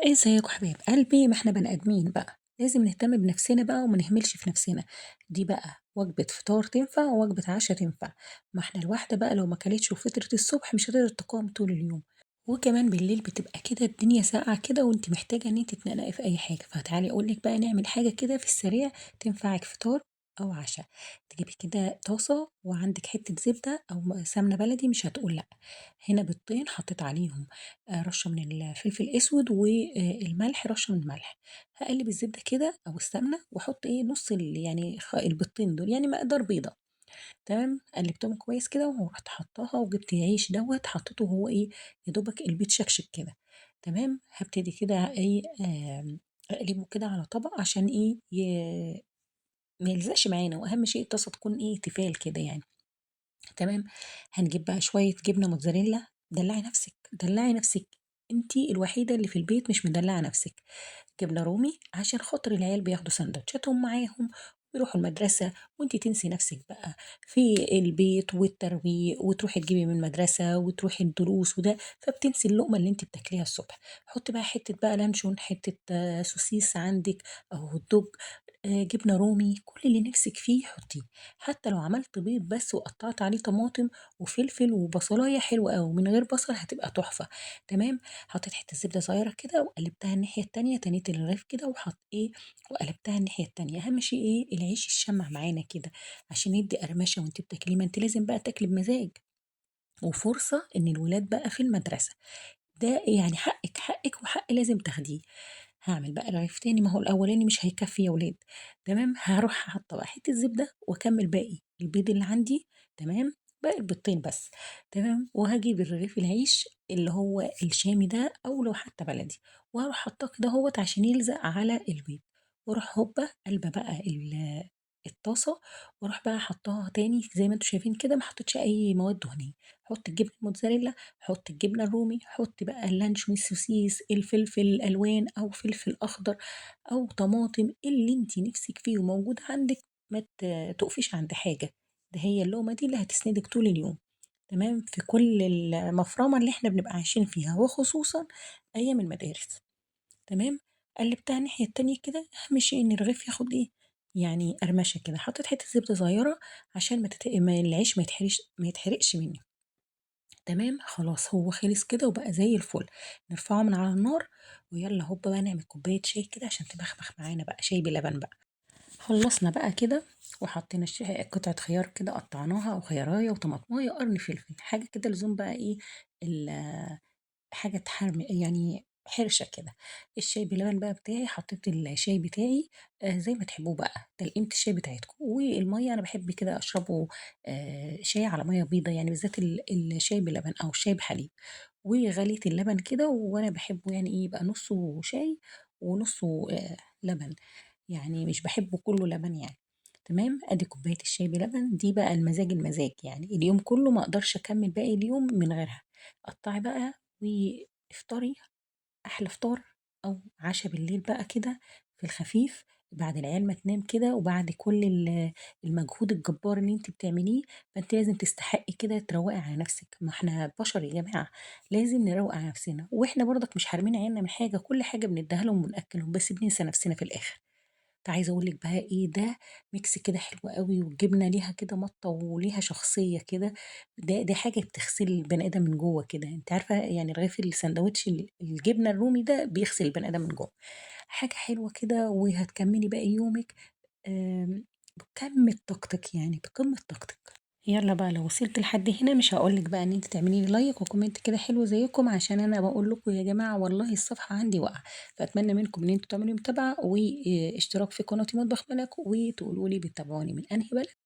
ازيكم حبايب قلبي؟ ما احنا بني ادمين بقى، لازم نهتم بنفسنا بقى وما نهملش في نفسنا. دي بقى وجبة فطار تنفع ووجبة عشاء تنفع. ما احنا الواحدة بقى لو ما كلتش وفطرت الصبح مش هتقدر تقاوم طول اليوم. وكمان بالليل بتبقى كده الدنيا ساقعة كده وانت محتاجة ان انت تنقنقي في اي حاجة، فتعالي اقولك بقى نعمل حاجة كده في السريع تنفعك فطار او عشاء. تجيبي كده طاسة وعندك حتة زبدة او سمنة بلدي مش هتقول لا. هنا بيضتين حطيت عليهم رشة من الفلفل الأسود والملح رشة من الملح. هاقلب الزبدة كده أو السمنة وأحط نُص يعني البيضتين دول، يعني مقدار بيضة، تمام، قلبتهم كويس كده ورُحت حاطاها وجبت العيش حطيته وهو يا دوبك البيض شكشك كده، تمام، هابتدي كده أقلبه كده على طبق عشان ما يلزقش معانا، وأهم شيء الطاسة تكون تيفال كده يعني. تمام. هنجيب بقى شوية جبنة موتزاريلا، دلعي نفسك دلعي نفسك، انتي الوحيدة اللي في البيت مش مدلعة نفسك. جبنة رومي عشان خاطر العيال بياخدوا سندوتشاتهم معاهم ويروحوا المدرسة، وانتي تنسي نفسك بقى في البيت والترويق، وتروحي تجيبي من المدرسة وتروحي الدروس وده، فبتنسي اللقمة اللي انتي بتاكليها الصبح. حطي بقى حتة بقى لانشون، حتة سوسيس عندك او هوت دوج، جبنة رومي، كل اللي نفسك فيه حطيه. حتى لو عملت بيض بس وقطعت عليه طماطم وفلفل وبصلاية حلوة أوي، من غير بصل هتبقى تحفة. تمام. حطيت حتة زبدة صغيرة كده وقلبتها الناحية التانية، تنيت الرغيف كده وحط وقلبتها الناحية التانية. أهم شيء العيش يشمع معانا كده عشان يدي قرمشة وانت بتاكليه، ما انت لازم بقى تاكلي بمزاج. وفرصة ان الولاد بقى في المدرسة، ده يعني حقِك وحق لازم تاخديه. هاعمل بقى رغيف تاني، ما هو الأولاني مش هيكفّي يا ولاد، تمام، هاروح حاطة بقى حتّة زبدة وأكمّل باقي البيض اللي عندي، تمام، باقي البيضتين بس، تمام، وهاجيب الرغيف العيش اللي هو الشامي ده أو لو حتى بلدي، وهاروح حاطاه كده أهوّة عشان يلزق على البيض، وأروح هوبا قالبة بقى الطاسة، وأروح بقى حاطاها تاني زي ما أنتم شايفين كده، ما حطيتش أي مواد دهنية، حُطّي الجبنة الموتزاريلا، حُطّي الجبنة الرومي، حُطّي بقى اللانشون، السوسيس، الفلفل الألوان أو فلفل أخضر أو طماطم، اللي أنتِ نِفْسِك فيه وموجود عندِك، ما تُقفيش عند حاجة، ده هي اللقمة دي اللي هتسندِك طول اليوم، تمام، في كل المفرمة اللي إحنا بنبقى عايشين فيها وخصوصًا أيام المدارس، تمام، قلّبتها الناحية التانية كده، أهم شيء إن الرغيف ياخد يعني قرمشة كده، حطيت حتّة زبدة صغيرة عشان ما العيش ما يتحرقش منّي. تمام، خلاص هو خلص كده وبقى زي الفل، نرفعه من على النار ويالّا هوبا بقى نعمل كوباية شاي كده عشان تبخبخ معانا بقى، شاي بلبن بقى. خلّصنا بقى كده وحطينا قطعة خيار كده قطعناها أو خياراية وطماطماية وقرن فلفل، حاجة كده لزوم بقى ال حاجة يعني حرشة كده. الشاي بلبن بقى بتاعي، حطيت الشاي بتاعي زي ما تحبوه بقى، تلقيمة الشاي بتاعتكم، والمَيّة أنا باحب كده أشربه شاي على مَيّة بيضا يعني، بالذات الشاي بلبن أو الشاي بحليب. وغليت اللبن كده وأنا باحبه يعني يبقى نُصّه شاي ونُصّه لبن، يعني مش باحبه كلّه لبن يعني، تمام، أدي كوباية الشاي بلبن دي بقى المزاج المزاج، يعني اليوم كلّه ما أقدرش أكمّل باقي اليوم من غيرها. قطّعي بقى وافطري أحلى فطار أو عشا بالليل بقى كده في الخفيف، بعد العيال ما تنام كده وبعد كل المجهود الجبار اللي أنتِ بتعمليه، فأنتِ لازم تستحقي كده تروّقي على نفسِك، ما إحنا بشر يا جماعة، لازم نروّق على نفسنا، وإحنا برضك مش حارمين عيالنا من حاجة، كل حاجة بندّيها لهم وبنأكّلهم، بس بننسى نفسنا في الآخر. فعايزة أقول لِك بقى ده ميكس كده حلو أوي، والجبنة ليها كده مَطّة وليها شخصية كده، دي حاجة بتغسل البني آدم من جوّه كده، أنتِ عارفة يعني رغيف الساندوتش الجبنة الرومي ده بيغسل البني آدم من جوّه، حاجة حلوة كده وهتكمّلي باقي يومِك آمم بكَمّة طاقتِك يعني، بقمة طاقتِك. يالّا بقى لو وصلتِ لحد هنا مش هاقول لِك بقى إن أنتِ تعملي لي لايك وكومنت كده حلو زيكم، عشان أنا باقول لكم يا جماعة والله الصفحة عندي واقعة، فأتمنى منكم إن أنتم تعملوا لي متابعة واشتراك في قناتي مطبخ ملك، وتقولوا لي بتتابعوني من أنهي بلد.